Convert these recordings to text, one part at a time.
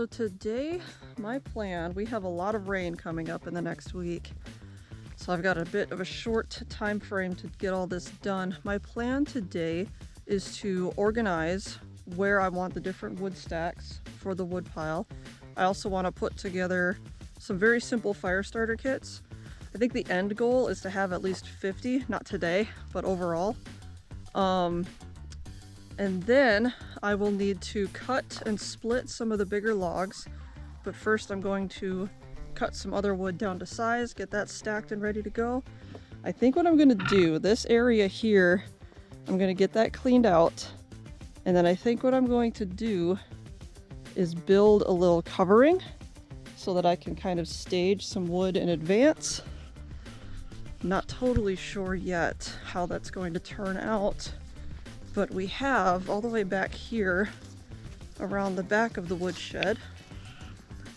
So today, my plan, we have a lot of rain coming up in the next week. So I've got a bit of a short time frame to get all this done. My plan today is to organize where I want the different wood stacks for the wood pile. I also want to put together some very simple fire starter kits. I think the end goal is to have at least 50, not today, but overall. And then I will need to cut and split some of the bigger logs. But first I'm going to cut some other wood down to size, get that stacked and ready to go. I think what I'm gonna do, this area here, I'm gonna get that cleaned out. And then I think what I'm going to do is build a little covering so that I can kind of stage some wood in advance. Not totally sure yet how that's going to turn out. But we have, all the way back here, around the back of the woodshed,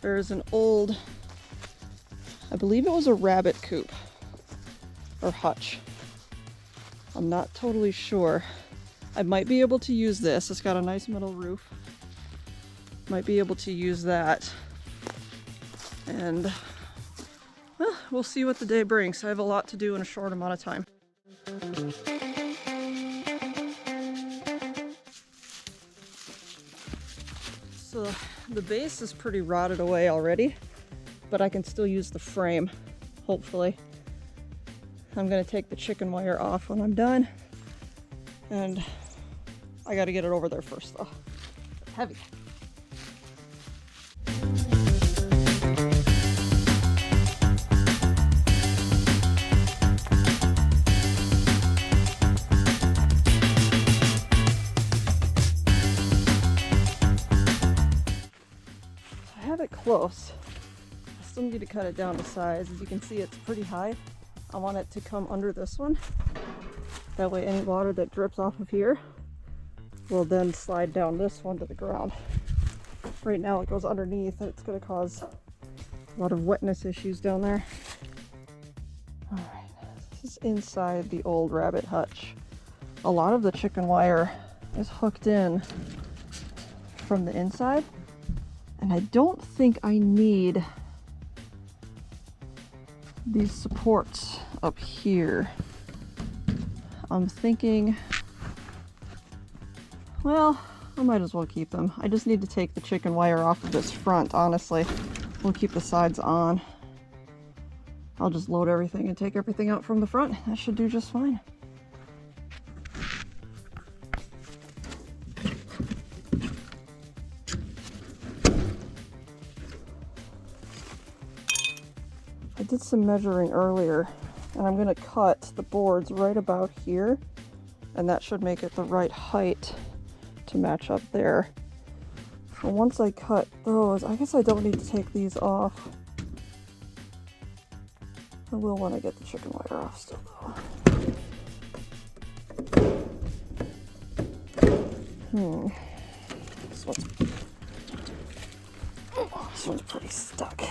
there's an old, I believe it was a rabbit coop, or hutch. I'm not totally sure. I might be able to use this. It's got a nice metal roof. Might be able to use that. And, well, we'll see what the day brings. I have a lot to do in a short amount of time. So the base is pretty rotted away already, but I can still use the frame, hopefully. I'm gonna take the chicken wire off when I'm done, and I gotta get it over there first though. It's heavy. Close. I still need to cut it down to size. As you can see, it's pretty high. I want it to come under this one. That way any water that drips off of here will then slide down this one to the ground. Right now it goes underneath and it's going to cause a lot of wetness issues down there. Alright, this is inside the old rabbit hutch. A lot of the chicken wire is hooked in from the inside. And I don't think I need these supports up here. I'm thinking, well, I might as well keep them. I just need to take the chicken wire off of this front, honestly. We'll keep the sides on. I'll just load everything and take everything out from the front. That should do just fine. I did some measuring earlier, and I'm going to cut the boards right about here, and that should make it the right height to match up there. So once I cut those, I guess I don't need to take these off. I will when I get the chicken wire off still though. This one's pretty stuck.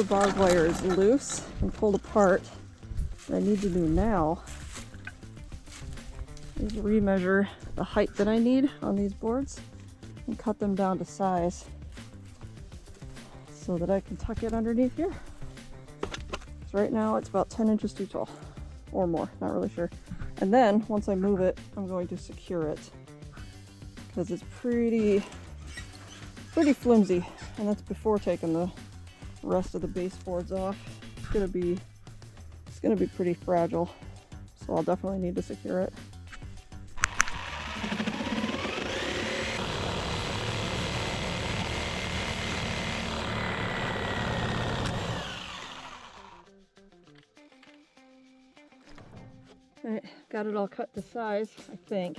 the barbed wire is loose and pulled apart. What I need to do now is remeasure the height that I need on these boards and cut them down to size so that I can tuck it underneath here. So right now it's about 10 inches too tall, or more, not really sure. And then once I move it, I'm going to secure it because it's pretty flimsy, and that's before taking the rest of the baseboards off. It's gonna be pretty fragile, so I'll definitely need to secure it. Alright, got it all cut to size, I think.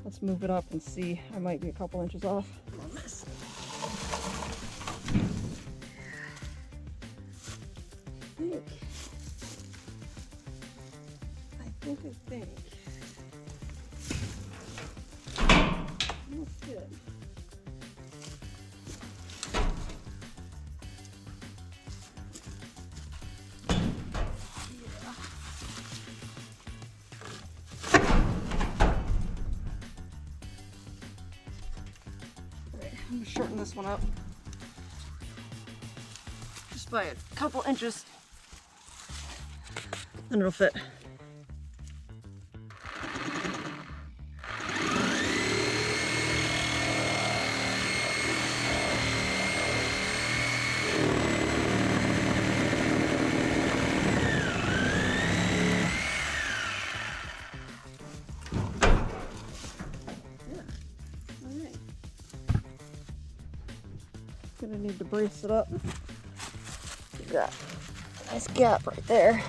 Let's move it up and see. I might be a couple inches off on this. I think. That's good. I'm going to shorten this one up just by a couple inches, and it'll fit. Gonna need to brace it up. You've got a nice gap right there.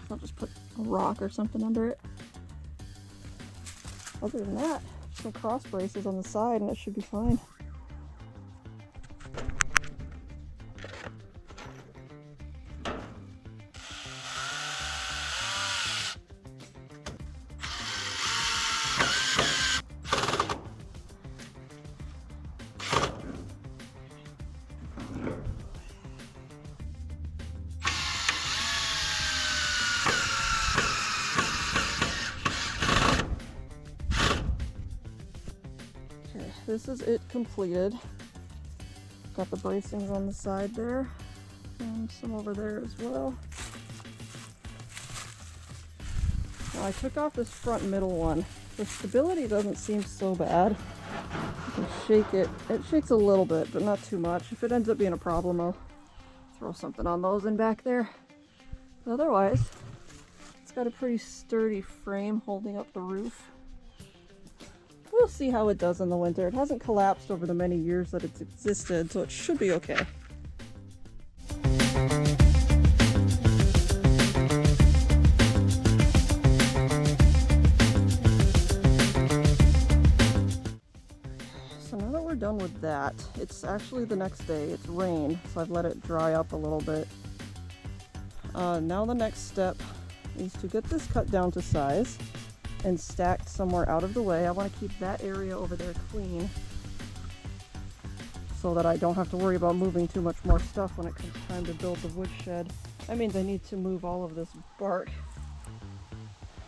I'll just put a rock or something under it. Other than that, some cross braces on the side and it should be fine. This is it completed. Got the bracings on the side there and some over there as well. Now I took off this front middle one. The stability doesn't seem so bad. You can shake it. It shakes a little bit, but not too much. If it ends up being a problem, I'll throw something on those in back there. But otherwise, it's got a pretty sturdy frame holding up the roof. We'll see how it does in the winter. It hasn't collapsed over the many years that it's existed, so it should be okay. So now that we're done with that, it's actually the next day. It's rain, so I've let it dry up a little bit. Now the next step is to get this cut down to size and stacked somewhere out of the way. I want to keep that area over there clean so that I don't have to worry about moving too much more stuff when it comes time to build the woodshed. That means I need to move all of this bark.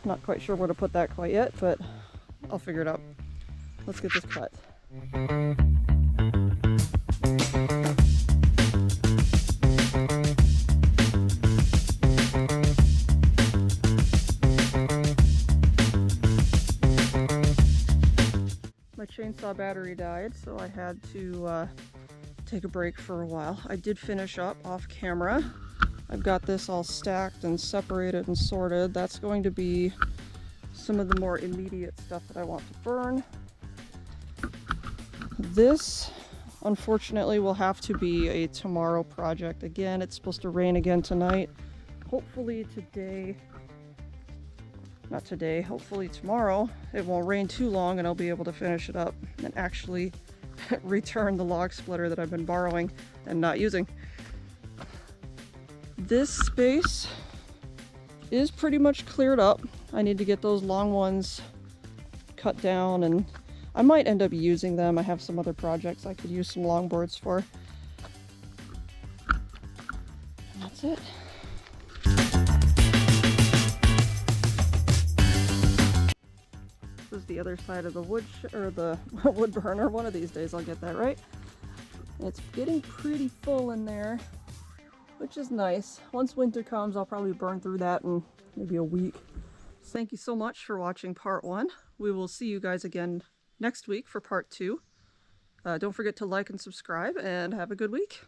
Not quite sure where to put that quite yet, but I'll figure it out. Let's get this cut. My chainsaw battery died, so I had to take a break for a while. I did finish up off camera. I've got this all stacked and separated and sorted. That's going to be some of the more immediate stuff that I want to burn. This, unfortunately, will have to be a tomorrow project. Again, it's supposed to rain again tonight. Hopefully today, not today, hopefully tomorrow, it won't rain too long and I'll be able to finish it up and actually return the log splitter that I've been borrowing and not using. This space is pretty much cleared up. I need to get those long ones cut down, and I might end up using them. I have some other projects I could use some longboards for. That's it. This is the other side of the wood or the wood burner. One of these days I'll get that right. It's getting pretty full in there, which is nice. Once winter comes, I'll probably burn through that in maybe a week. Thank you so much for watching part 1. We will see you guys again next week for part 2. Don't forget to like and subscribe, and have a good week.